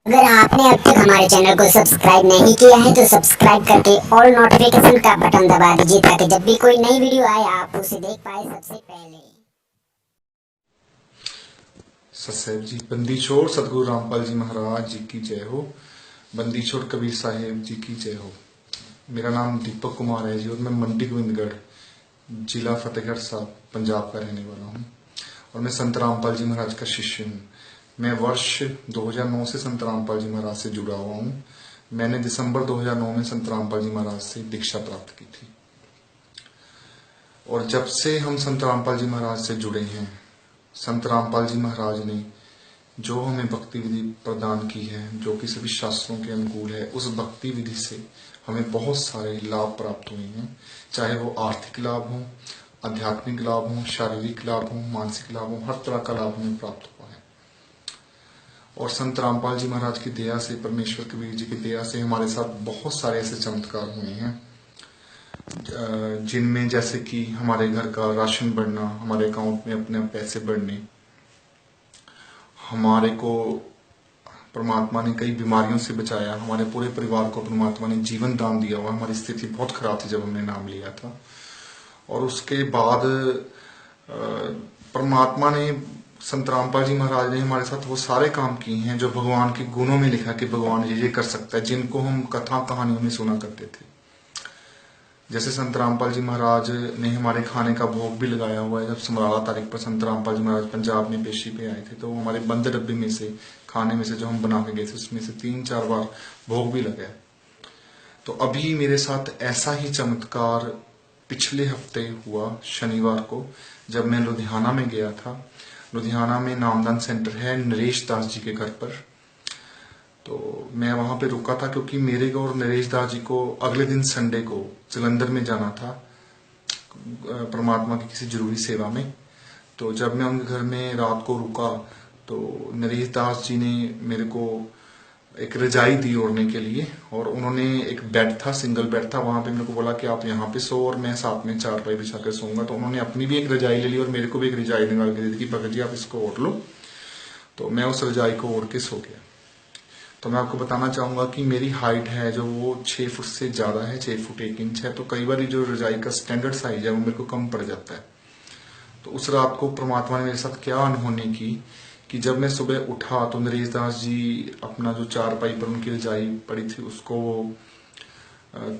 अगर आपने अब तक हमारे चैनल को सब्सक्राइब नहीं किया है तो सब्सक्राइब करके ऑल नोटिफिकेशन का बटन दबा दीजिए ताकि जब भी कोई नई वीडियो आए आप उसे देख पाए सबसे पहले। सतसैब जी। बंदी छोड़ सतगुरु रामपाल जी महाराज जी की जय हो। बंदी छोड़ कबीर साहेब जी की जय हो। मेरा नाम दीपक कुमार है जी और मैं मंडी गोविंदगढ़ जिला फतेहगढ़ साहब पंजाब का रहने वाला हूँ और मैं संत रामपाल जी महाराज का शिष्य हूँ। मैं वर्ष 2009 से संत रामपाल जी महाराज से जुड़ा हुआ हूँ। मैंने दिसंबर 2009 में संत रामपाल जी महाराज से दीक्षा प्राप्त की थी और जब से हम संत रामपाल जी महाराज से जुड़े हैं, संत रामपाल जी महाराज ने जो हमें भक्ति विधि प्रदान की है, जो कि सभी शास्त्रों के अनुकूल है, उस भक्ति विधि से हमें बहुत सारे लाभ प्राप्त हुए हैं। चाहे वो आर्थिक लाभ हो, आध्यात्मिक लाभ हो, शारीरिक लाभ हो, मानसिक लाभ हो, हर तरह का लाभ हमें प्राप्त हुआ है। और संत रामपाल जी महाराज की दया से, परमेश्वर कबीर जी की दया से हमारे साथ बहुत सारे ऐसे चमत्कार हुए हैं, जिनमें जैसे कि हमारे घर का राशन बढ़ना, हमारे अकाउंट में अपने पैसे बढ़ने, हमारे को परमात्मा ने कई बीमारियों से बचाया, हमारे पूरे परिवार को परमात्मा ने जीवन दान दिया हुआ। हमारी स्थिति बहुत खराब थी जब हमने नाम लिया था और उसके बाद परमात्मा ने, संत रामपाल जी महाराज ने हमारे साथ वो सारे काम किए हैं जो भगवान के गुणों में लिखा कि भगवान ये कर सकता है, जिनको हम कथा कहानियों में सुना करते थे। जैसे संत रामपाल जी महाराज ने हमारे खाने का भोग भी लगाया हुआ है। जब समराला तारीख पर संत रामपाल जी महाराज पंजाब में पेशी पे आए थे तो हमारे बंद डब्बे में से, खाने में से जो हम बना के गए थे, उसमें से 3-4 बार भोग भी लगा। तो अभी मेरे साथ ऐसा ही चमत्कार पिछले हफ्ते हुआ शनिवार को, जब मैं लुधियाना में गया था। लुधियाना में नामदान सेंटर है नरेश दास जी के घर पर, तो मैं वहां पे रुका था क्योंकि मेरे को और नरेश दास जी को अगले दिन संडे को जलंधर में जाना था परमात्मा की किसी जरूरी सेवा में। तो जब मैं उनके घर में रात को रुका तो नरेश दास जी ने मेरे को एक रजाई दी ओढ़ने के लिए और उन्होंने, एक बेड था, सिंगल बेड था, वहां पे मेरे को बोला कि आप यहाँ पे सो और मैं साथ में चारपाई बिछा कर सोऊंगा। तो उन्होंने अपनी भी एक रजाई ले ली और मेरे को भी एक रजाई निकाल के दी थी कि भगत जी आप इसको ओढ़ लो। तो मैं उस रजाई को ओढ़ के सो गया। तो मैं आपको बताना चाहूंगा कि मेरी हाइट है जो वो 6 फुट से ज्यादा है, 6 फुट 1 इंच है। तो कई बार जो रजाई का स्टैंडर्ड साइज है वो मेरे को कम पड़ जाता है। तो उस रात को परमात्मा ने मेरे साथ क्या अनहोनी की कि जब मैं सुबह उठा तो नरेश दास जी अपना जो चारपाई पर उनकी रजाई पड़ी थी उसको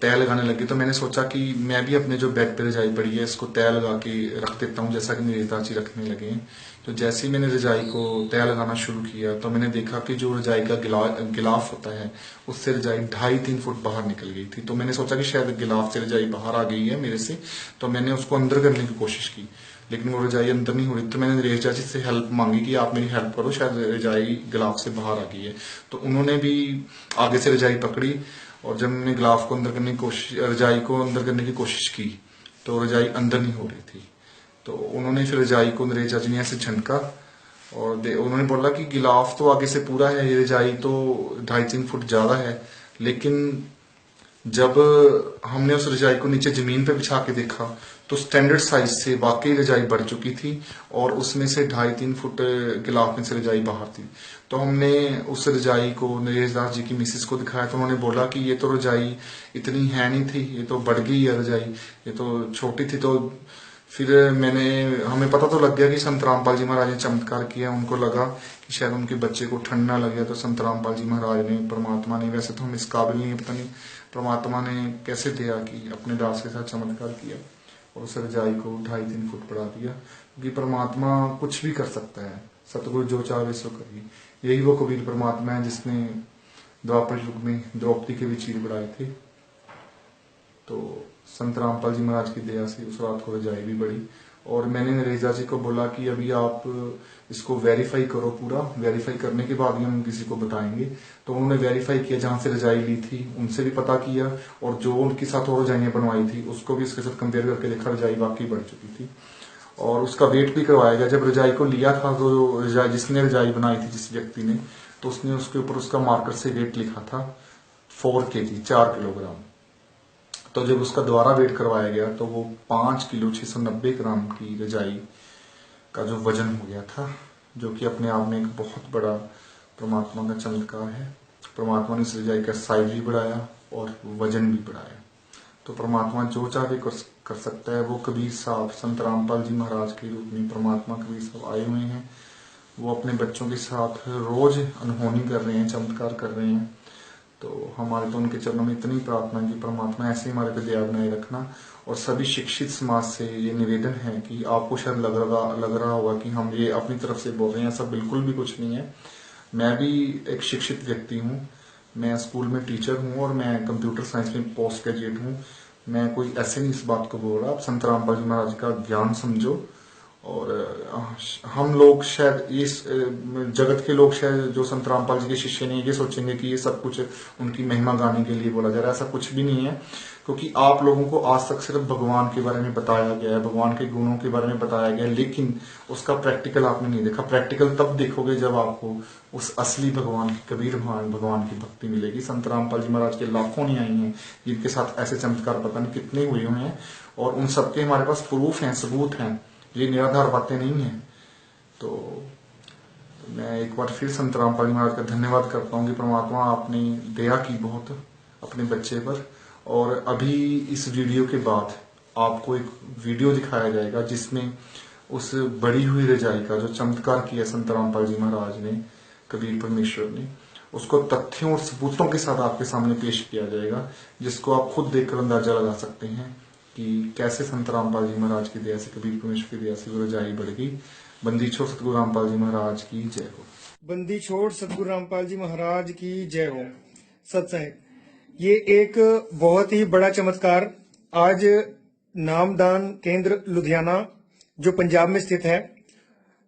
तय लगाने लगे। तो मैंने सोचा कि मैं भी अपने जो बेड पे रजाई पड़ी है इसको तय लगा के रख देता हूँ, जैसा कि नरेश दास जी रखने लगे हैं। तो जैसे ही मैंने रजाई को तय लगाना शुरू किया तो मैंने देखा कि जो रजाई का गिलाफ होता है उससे रजाई 2.5-3 फुट बाहर निकल गई थी। तो मैंने सोचा कि शायद गिलाफ से रजाई बाहर आ गई है मेरे से, तो मैंने उसको अंदर करने की कोशिश की, लेकिन वो रजाई अंदर नहीं हो रही। तो मैंने नरेश दास जी से हेल्प मांगी कि आप मेरी हेल्प करो, शायद रजाई गिलाफ से बाहर आ गई है। तो उन्होंने भी आगे से रजाई पकड़ी और जब मैंने गिलाफ को अंदर करने की कोशिश, रजाई को अंदर करने की कोशिश की तो रजाई अंदर नहीं हो रही थी। तो उन्होंने फिर रजाई को नरेश दास जी ने ऐसे झटका और उन्होंने बोला कि गिलाफ तो आगे से पूरा है, ये रजाई तो 2.5-3 फुट ज्यादा है। लेकिन जब हमने उस रजाई को नीचे जमीन पे बिछा के देखा तो स्टैंडर्ड साइज से वाकई रजाई बढ़ चुकी थी और उसमें से 2.5-3 फुट गिलाफ में से रजाई बाहर थी। तो हमने उस रजाई को नरेश दास जी की मिसेस को दिखाया तो उन्होंने बोला कि ये तो रजाई इतनी है नहीं थी, ये तो बढ़ गई है रजाई, ये तो छोटी थी। तो फिर हमें पता तो लग गया कि संत रामपाल जी महाराज ने चमत्कार किया। उनको लगा कि शायद उनके बच्चे को ठंड ना लगे, तो संत रामपाल जी महाराज ने, परमात्मा ने, वैसे तो हम इस काबिल नहीं है, पता नहीं परमात्मा ने कैसे दिया कि अपने दास के साथ चमत्कार किया और उस रजाई को 2.5-3 फुट बढ़ा दिया। क्योंकि परमात्मा कुछ भी कर सकता है, सतगुरु जो चाहे सो करिए। यही वो कबीर परमात्मा है जिसने द्वापर युग में द्रौपदी के भी चीर बढ़ाए थे। तो संत रामपाल जी महाराज की दया से उस रात को रजाई भी बढ़ी और मैंने नरेश दास जी को बोला कि अभी आप इसको वेरीफाई करो, पूरा वेरीफाई करने के बाद ही हम किसी को बताएंगे। तो उन्होंने वेरीफाई किया, जहां से रजाई ली थी उनसे भी पता किया और जो उनके साथ और रजाइयां बनवाई थी उसको भी इसके साथ कंपेयर करके देखा, रजाई वाकई बढ़ चुकी थी और उसका वेट भी करवाया गया। जब रजाई को लिया था तो रजाई, जिसने रजाई बनाई थी, जिस व्यक्ति ने, तो उसने उसके ऊपर उसका मार्कर से वेट लिखा था 4 kg, 4 किलोग्राम। तो जब उसका दोबारा वेट करवाया गया तो वो 5 किलो 690 ग्राम की रजाई का जो वजन हो गया था, जो कि अपने आप में एक बहुत बड़ा परमात्मा का चमत्कार है। परमात्मा ने इस रजाई का साइज भी बढ़ाया और वजन भी बढ़ाया। तो परमात्मा जो चाहे कर सकता है। वो कबीर साहब संत रामपाल जी महाराज के रूप में परमात्मा कबीर साहब आए हुए हैं। वो अपने बच्चों के साथ रोज अनहोनी कर रहे हैं, चमत्कार कर रहे हैं। तो हमारे तो उनके चरणों में इतनी प्रार्थना कि परमात्मा ऐसे हमारे पे दया बनाए रखना। और सभी शिक्षित समाज से ये निवेदन है कि आपको शायद लग रहा होगा कि हम ये अपनी तरफ से बोल रहे हैं, ऐसा बिल्कुल भी कुछ नहीं है। मैं भी एक शिक्षित व्यक्ति हूँ, मैं स्कूल में टीचर हूँ और मैं कंप्यूटर साइंस में पोस्ट ग्रेजुएट हूँ। मैं कोई ऐसे नहीं इस बात को बोल रहा। आप संत रामपाल जी महाराज का ज्ञान समझो। और हम लोग शायद इस जगत के लोग शायद जो संत रामपाल जी के शिष्य ने ये सोचेंगे कि ये सब कुछ उनकी महिमा गाने के लिए बोला जा रहा है। ऐसा कुछ भी नहीं है, क्योंकि आप लोगों को आज तक सिर्फ भगवान के बारे में बताया गया है, भगवान के गुणों के बारे में बताया गया है, लेकिन उसका प्रैक्टिकल आपने नहीं देखा। प्रैक्टिकल तब देखोगे जब आपको उस असली भगवान की, कबीर भगवान की भक्ति मिलेगी। संत रामपाल जी महाराज के लाखों नहीं आई हैं जिनके साथ ऐसे चमत्कार पता नहीं कितने हुए हैं, और उन सबके हमारे पास प्रूफ हैं, सबूत हैं। ये निराधार बातें नहीं है। तो मैं एक बार फिर संत रामपाल जी महाराज का धन्यवाद करता हूँ कि परमात्मा आपने दया की बहुत अपने बच्चे पर। और अभी इस वीडियो के बाद आपको एक वीडियो दिखाया जाएगा जिसमें उस बड़ी हुई रजाई का जो चमत्कार किया संत रामपाल जी महाराज ने, कबीर परमेश्वर ने, उसको तथ्यों और सबूतों के साथ आपके सामने पेश किया जाएगा, जिसको आप खुद देखकर अंदाजा लगा सकते हैं कि कैसे संत रामपाल जी महाराज की दया से, कबीर परमेश्वर की दया से वो रजाई बढ़ गई। बंदी छोड़ सतगुरु रामपाल जी महाराज की जय हो। बंदी छोड़ सतगुरु रामपाल जी महाराज की जय हो। सत्संग, ये एक बहुत ही बड़ा चमत्कार आज नामदान केंद्र लुधियाना जो पंजाब में स्थित है,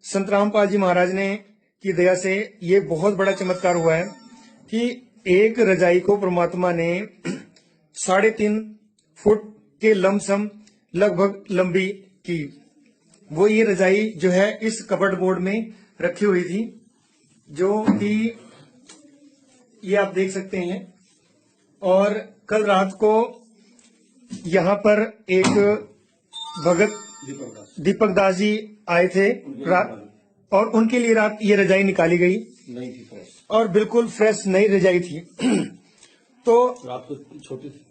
संत रामपाल जी महाराज ने की दया से ये बहुत बड़ा चमत्कार हुआ है कि एक रजाई को परमात्मा ने 3.5 फुट के लमसम लगभग लंबी की। वो ये रजाई जो है इस कबर्ड बोर्ड में रखी हुई थी, जो कि ये आप देख सकते हैं। और कल रात को यहाँ पर एक भगत दीपक दास जी आए थे रात, और उनके लिए रात ये रजाई निकाली गई, नहीं थी फ्रेश, और बिल्कुल फ्रेश नई रजाई थी। तो रात को छोटी थी।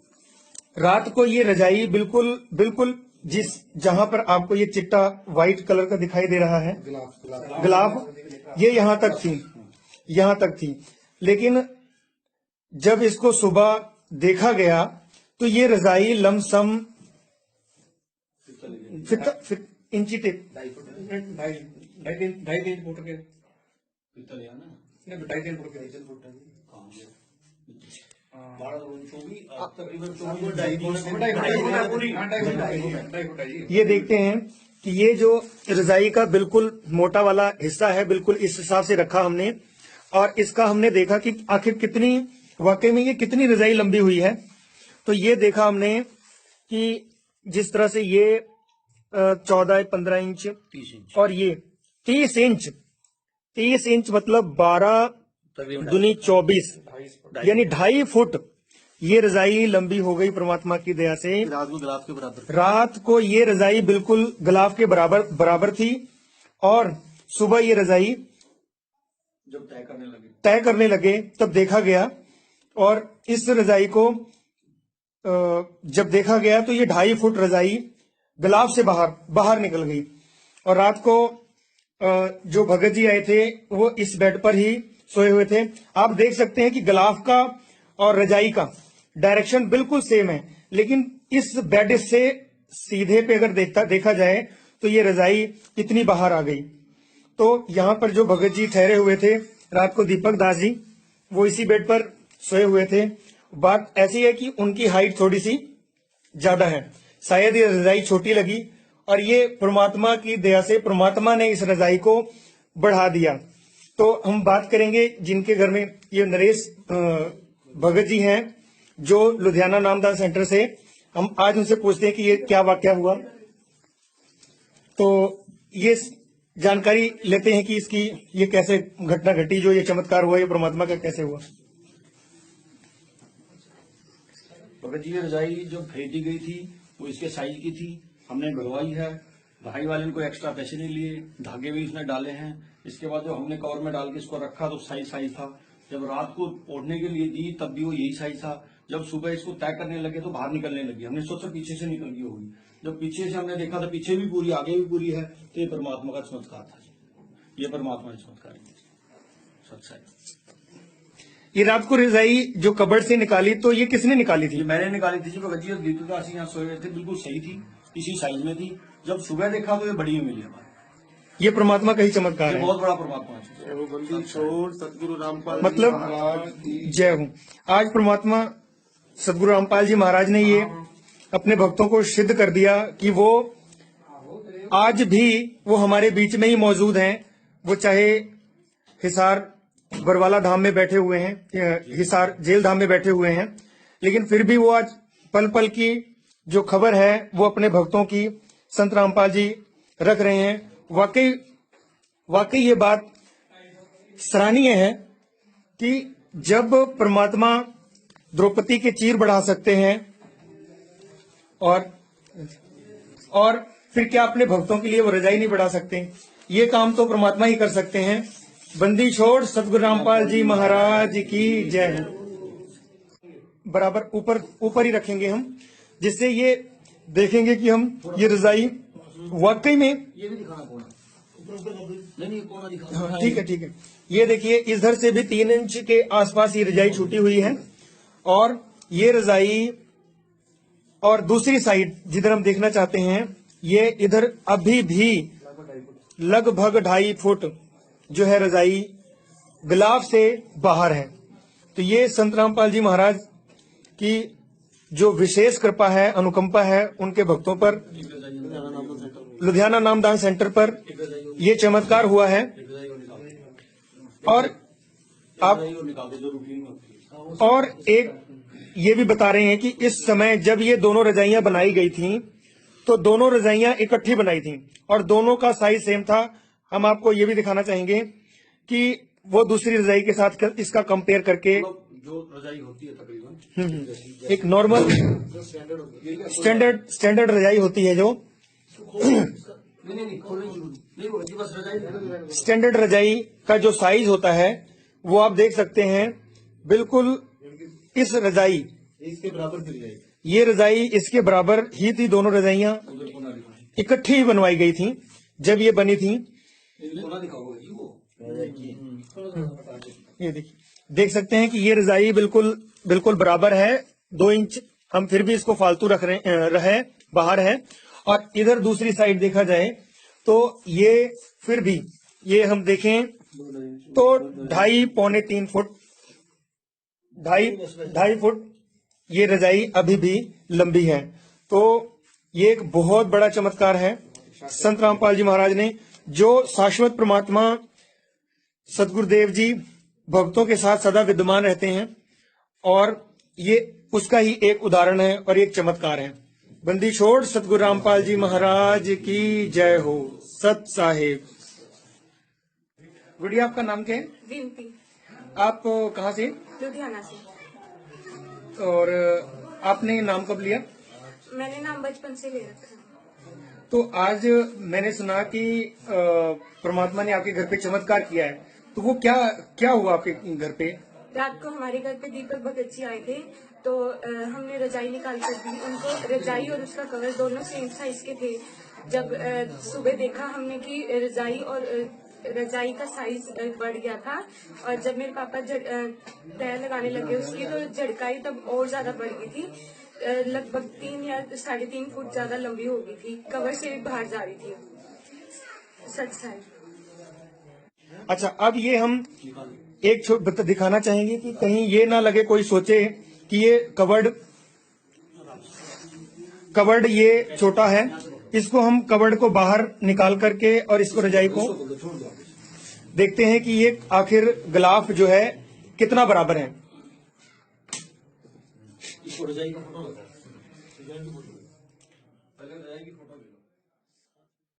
रात को ये रजाई बिल्कुल जिस जहां पर आपको ये चिट्टा व्हाइट कलर का दिखाई दे रहा है, गुलाब, ये यहां तक थी। लेकिन जब इसको सुबह देखा गया तो ये रजाई लमसम इंची टेप 2.5 फुट के, ये देखते हैं कि ये जो रजाई का बिल्कुल मोटा वाला हिस्सा है, बिल्कुल इस हिसाब से रखा हमने, और इसका हमने देखा कि आखिर कितनी वाकई में ये कितनी रजाई लंबी हुई है। तो ये देखा हमने कि जिस तरह से ये 14-15 इंच 30 इंच और ये 30 इंच मतलब 12 दूनी 24 यानी 2.5 फुट ये रजाई लंबी हो गई परमात्मा की दया से। रात को गिलाफ के बराबर, रात को ये रजाई बिल्कुल गिलाफ के बराबर थी, और सुबह ये रजाई जब तय करने लगे तब देखा गया, और इस रजाई को जब देखा गया तो ये 2.5 फुट रजाई गिलाफ से बाहर निकल गई। और रात को जो भगत जी आए थे वो इस बेड पर ही सोए हुए थे। आप देख सकते हैं कि गिलाफ का और रजाई का डायरेक्शन बिल्कुल सेम है, लेकिन इस बेड से सीधे पे अगर देखा जाए तो ये रजाई कितनी बाहर आ गई। तो यहाँ पर जो भगत जी ठहरे हुए थे रात को, दीपक दास जी, वो इसी बेड पर सोए हुए थे। बात ऐसी है कि उनकी हाइट थोड़ी सी ज्यादा है, शायद ये रजाई छोटी लगी, और ये परमात्मा की दया से परमात्मा ने इस रजाई को बढ़ा दिया। तो हम बात करेंगे जिनके घर में ये नरेश भगत जी हैं, जो लुधियाना नामदान सेंटर से, हम आज उनसे पूछते हैं कि ये क्या वाकया हुआ। तो ये जानकारी लेते हैं कि इसकी ये कैसे घटना घटी, जो ये चमत्कार हुआ ये परमात्मा का कैसे हुआ। भगत जी की रजाई जो खरीदी गई थी वो इसके साइज की थी, हमने बढ़वाई है। भाई वाले ने कोई एक्स्ट्रा पैसे नहीं लिए, धागे भी इसमें डाले हैं, इसके बाद जब हमने कवर में डाल के इसको रखा तो साइज था। जब रात को ओढ़ने के लिए दी तब भी वो यही साइज था। जब सुबह इसको तय करने लगे तो बाहर निकलने लगी। हमने सोचा पीछे से निकल गई होगी। जब पीछे से हमने देखा तो पीछे भी पूरी, आगे भी पूरी है। तो ये परमात्मा का चमत्कार था। ये परमात्मा का चमत्कार है, सच्चाई। ये रात को रजाई जो कबर्ड से निकाली तो ये किसने निकाली थी? ये मैंने निकाली थी जी भगत जी। दीपिका सिंह यहाँ सोए हुए थे, बिल्कुल सही थी, इसी साइज में थी। जब सुबह देखा तो ये बड़ी में मिली हमारे। ये परमात्मा का ही चमत्कार ये है। बहुत बड़ा परमात्मा है। बंदी छोड़ सतगुरु रामपाल मतलब महाराज की जय हो। आज परमात्मा सदगुरु रामपाल जी महाराज ने ये अपने भक्तों को सिद्ध कर दिया कि वो आज भी वो हमारे बीच में ही मौजूद हैं। वो चाहे हिसार बरवाला धाम में बैठे हुए हैं, हिसार जेल धाम में बैठे हुए हैं, लेकिन फिर भी वो आज पल पल की जो खबर है वो अपने भक्तों की संत रामपाल जी रख रहे हैं। वाकई ये बात सराहनीय है कि जब परमात्मा द्रौपदी के चीर बढ़ा सकते हैं और फिर क्या अपने भक्तों के लिए वो रजाई नहीं बढ़ा सकते? ये काम तो परमात्मा ही कर सकते हैं। बंदी छोड़ सतगुरु रामपाल जी महाराज की जय हो। बराबर ऊपर ही रखेंगे हम, जिससे ये देखेंगे कि हम ये रजाई वाकई में, ये भी दिखाना कोना, नहीं कोना दिखाना। हाँ, ठीक है। ये देखिए इधर से भी 3 इंच के आसपास ये रजाई छूटी हुई है और ये रजाई और दूसरी साइड जिधर हम देखना चाहते हैं ये इधर अभी भी लगभग 2.5 फुट जो है रजाई गिलाफ से बाहर है। तो ये संत रामपाल जी महाराज की जो विशेष कृपा है, अनुकंपा है उनके भक्तों पर। लुधियाना नामदान सेंटर पर ये चमत्कार हुआ है। और एक ये भी बता रहे हैं कि इस समय जब ये दोनों रजाइयां बनाई गई थीं तो दोनों रजाइयां इकट्ठी बनाई थीं और दोनों का साइज सेम था। हम आपको ये भी दिखाना चाहेंगे कि वो दूसरी रजाई के साथ इसका कंपेयर करके जो रजाई होती है तकरीबन एक नॉर्मल स्टैंडर्ड रजाई होती है जो स्टैंडर्ड रजाई का जो साइज होता है वो आप देख सकते हैं। बिल्कुल इस रजाई इसके बराबर की रजाई, ये रजाई इसके बराबर ही थी। दोनों रजाइयां इकट्ठी ही बनवाई गई थी जब ये बनी थी। ये देखिए, देख सकते हैं कि ये रजाई बिल्कुल बराबर है। 2 इंच हम फिर भी इसको फालतू रख रहे बाहर है। और इधर दूसरी साइड देखा जाए तो ये फिर भी ये हम देखें तो 2.5 पौने 3 फुट 2.5 फुट ये रजाई अभी भी लंबी है। तो ये एक बहुत बड़ा चमत्कार है संत रामपाल जी महाराज ने, जो शाश्वत परमात्मा सदगुरुदेव जी भक्तों के साथ सदा विद्यमान रहते हैं और ये उसका ही एक उदाहरण है और एक चमत्कार है। बंदी छोड़ सतगुरु रामपाल जी महाराज की जय हो। सत साहेब। गुड़िया, आपका नाम क्या है? विनती, आप कहाँ से? लुधियाना से। और आपने नाम कब लिया? मैंने नाम बचपन से ले रखा है। तो आज मैंने सुना कि परमात्मा ने आपके घर पे चमत्कार किया है, तो वो क्या हुआ आपके घर पे? रात को हमारे घर पे दीपक भगत जी आए थे तो हमने रजाई निकाल कर दी उनको। रजाई और उसका कवर दोनों सेम साइज के थे। जब सुबह देखा हमने कि रजाई का साइज बढ़ गया था और जब मेरे पापा तय लगाने लगे उसकी तो झड़काई तब और ज्यादा बढ़ गई थी। लगभग 3 या 3.5 फुट ज्यादा लंबी हो गई थी, कवर से भी बाहर जा रही थी। सच साइज। अच्छा, अब ये हम एक दिखाना चाहेंगे कि कहीं ये ना लगे कोई सोचे कि ये कवर्ड ये छोटा है। इसको हम कवर्ड को बाहर निकाल करके और इसको रजाई को देखते हैं कि ये आखिर गिलाफ जो है कितना बराबर है। इसको रजाई का फोटो लगा।